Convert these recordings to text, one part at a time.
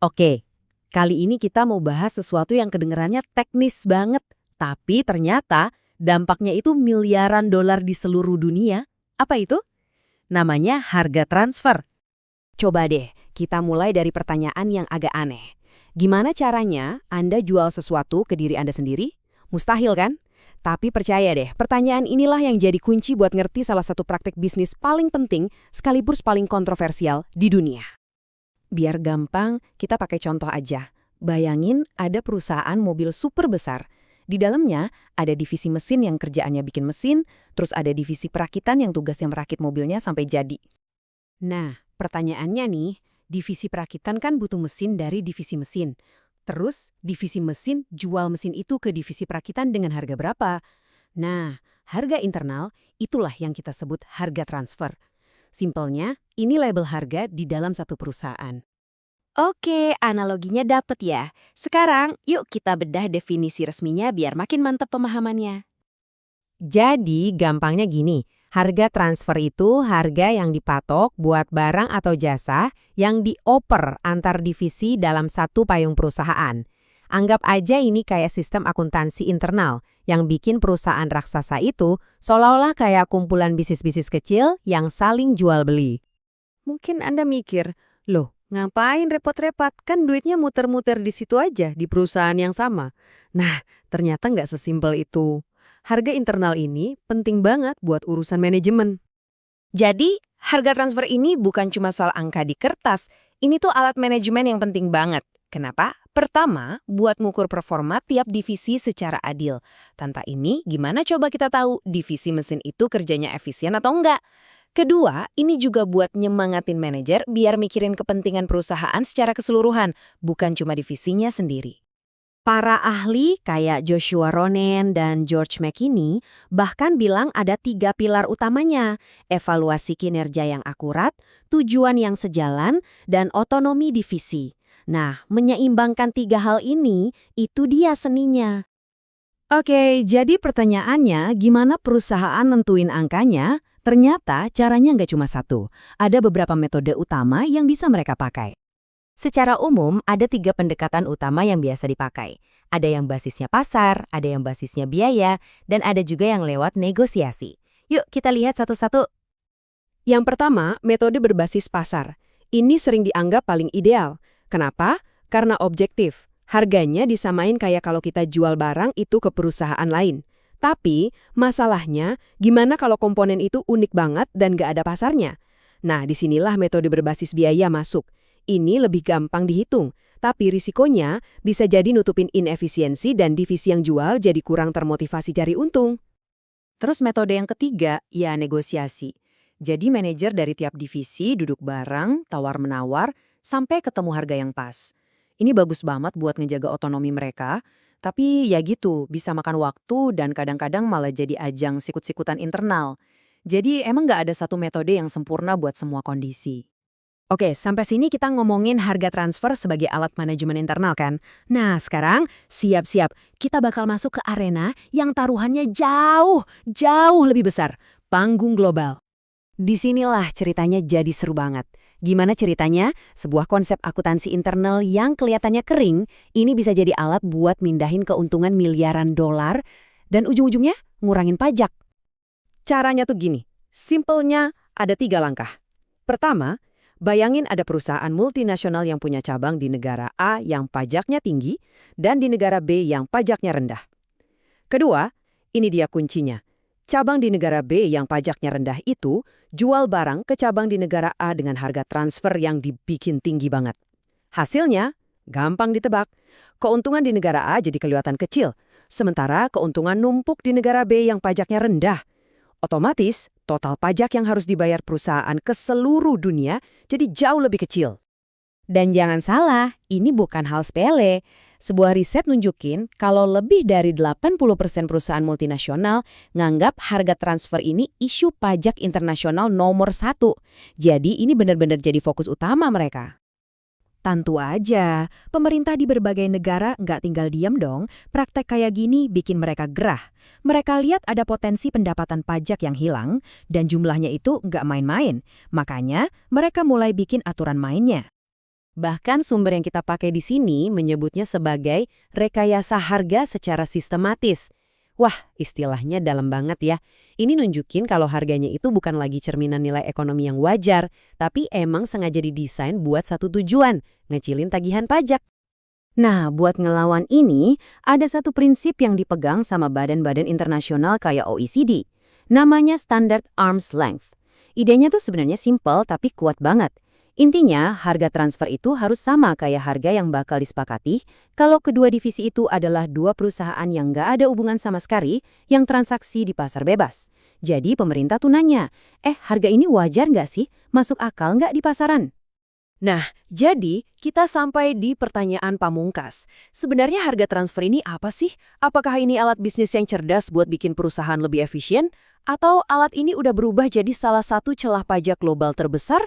Oke, kali ini kita mau bahas sesuatu yang kedengarannya teknis banget, tapi ternyata dampaknya itu miliaran dolar di seluruh dunia. Apa itu? Namanya harga transfer. Coba deh, kita mulai dari pertanyaan yang agak aneh. Gimana caranya Anda jual sesuatu ke diri Anda sendiri? Mustahil kan? Tapi percaya deh, pertanyaan inilah yang jadi kunci buat ngerti salah satu praktek bisnis paling penting sekaligus paling kontroversial di dunia. Biar gampang, kita pakai contoh aja. Bayangin ada perusahaan mobil super besar. Di dalamnya ada divisi mesin yang kerjaannya bikin mesin, terus ada divisi perakitan yang tugasnya merakit mobilnya sampai jadi. Nah, pertanyaannya nih, divisi perakitan kan butuh mesin dari divisi mesin. Terus, divisi mesin jual mesin itu ke divisi perakitan dengan harga berapa? Nah, harga internal itulah yang kita sebut harga transfer. Simpelnya, ini label harga di dalam satu perusahaan. Oke, analoginya dapet ya. Sekarang, yuk kita bedah definisi resminya biar makin mantap pemahamannya. Jadi, gampangnya gini, harga transfer itu harga yang dipatok buat barang atau jasa yang dioper antar divisi dalam satu payung perusahaan. Anggap aja ini kayak sistem akuntansi internal yang bikin perusahaan raksasa itu seolah-olah kayak kumpulan bisnis-bisnis kecil yang saling jual-beli. Mungkin Anda mikir, loh, ngapain repot-repot? Kan duitnya muter-muter di situ aja, di perusahaan yang sama. Nah, ternyata nggak sesimpel itu. Harga internal ini penting banget buat urusan manajemen. Jadi, harga transfer ini bukan cuma soal angka di kertas. Ini tuh alat manajemen yang penting banget. Kenapa? Pertama, buat ngukur performa tiap divisi secara adil. Tanpa ini, gimana coba kita tahu divisi mesin itu kerjanya efisien atau enggak? Kedua, ini juga buat nyemangatin manajer biar mikirin kepentingan perusahaan secara keseluruhan, bukan cuma divisinya sendiri. Para ahli kayak Joshua Ronen dan George McKinney bahkan bilang ada 3 pilar utamanya, evaluasi kinerja yang akurat, tujuan yang sejalan, dan otonomi divisi. Nah, menyeimbangkan 3 hal ini, itu dia seninya. Oke, jadi pertanyaannya gimana perusahaan nentuin angkanya? Ternyata caranya nggak cuma satu. Ada beberapa metode utama yang bisa mereka pakai. Secara umum, ada 3 pendekatan utama yang biasa dipakai. Ada yang basisnya pasar, ada yang basisnya biaya, dan ada juga yang lewat negosiasi. Yuk kita lihat satu-satu. Yang pertama, metode berbasis pasar. Ini sering dianggap paling ideal. Kenapa? Karena objektif. Harganya disamain kayak kalau kita jual barang itu ke perusahaan lain. Tapi, masalahnya, gimana kalau komponen itu unik banget dan nggak ada pasarnya? Nah, disinilah metode berbasis biaya masuk. Ini lebih gampang dihitung, tapi risikonya bisa jadi nutupin inefisiensi dan divisi yang jual jadi kurang termotivasi cari untung. Terus metode yang ketiga, ya negosiasi. Jadi manajer dari tiap divisi duduk bareng, tawar-menawar, sampai ketemu harga yang pas. Ini bagus banget buat ngejaga otonomi mereka, tapi ya gitu, bisa makan waktu dan kadang-kadang malah jadi ajang sikut-sikutan internal. Jadi emang nggak ada satu metode yang sempurna buat semua kondisi. Oke, sampai sini kita ngomongin harga transfer sebagai alat manajemen internal kan? Nah, sekarang siap-siap, kita bakal masuk ke arena yang taruhannya jauh, jauh lebih besar, panggung global. Disinilah ceritanya jadi seru banget. Gimana ceritanya? Sebuah konsep akuntansi internal yang kelihatannya kering, ini bisa jadi alat buat mindahin keuntungan miliaran dolar dan ujung-ujungnya ngurangin pajak. Caranya tuh gini, simpelnya ada 3 langkah. Pertama, bayangin ada perusahaan multinasional yang punya cabang di negara A yang pajaknya tinggi dan di negara B yang pajaknya rendah. Kedua, ini dia kuncinya. Cabang di negara B yang pajaknya rendah itu jual barang ke cabang di negara A dengan harga transfer yang dibikin tinggi banget. Hasilnya, gampang ditebak. Keuntungan di negara A jadi kelihatan kecil, sementara keuntungan numpuk di negara B yang pajaknya rendah. Otomatis, total pajak yang harus dibayar perusahaan ke seluruh dunia jadi jauh lebih kecil. Dan jangan salah, ini bukan hal sepele. Sebuah riset nunjukin kalau lebih dari 80% perusahaan multinasional nganggap harga transfer ini isu pajak internasional nomor 1. Jadi ini benar-benar jadi fokus utama mereka. Tentu aja, pemerintah di berbagai negara nggak tinggal diam dong. Praktek kayak gini bikin mereka gerah. Mereka lihat ada potensi pendapatan pajak yang hilang dan jumlahnya itu nggak main-main. Makanya mereka mulai bikin aturan mainnya. Bahkan sumber yang kita pakai di sini menyebutnya sebagai rekayasa harga secara sistematis. Wah, istilahnya dalam banget ya. Ini nunjukin kalau harganya itu bukan lagi cerminan nilai ekonomi yang wajar, tapi emang sengaja didesain buat satu tujuan, ngecilin tagihan pajak. Nah, buat ngelawan ini, ada satu prinsip yang dipegang sama badan-badan internasional kayak OECD. Namanya Standard Arm's Length. Idenya tuh sebenarnya simpel tapi kuat banget. Intinya, harga transfer itu harus sama kayak harga yang bakal disepakati kalau kedua divisi itu adalah dua perusahaan yang nggak ada hubungan sama sekali yang transaksi di pasar bebas. Jadi pemerintah tuh nanya, harga ini wajar nggak sih? Masuk akal nggak di pasaran? Nah, jadi kita sampai di pertanyaan pamungkas. Sebenarnya harga transfer ini apa sih? Apakah ini alat bisnis yang cerdas buat bikin perusahaan lebih efisien? Atau alat ini udah berubah jadi salah satu celah pajak global terbesar?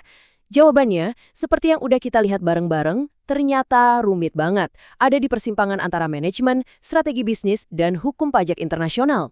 Jawabannya, seperti yang udah kita lihat bareng-bareng, ternyata rumit banget. Ada di persimpangan antara manajemen, strategi bisnis, dan hukum pajak internasional.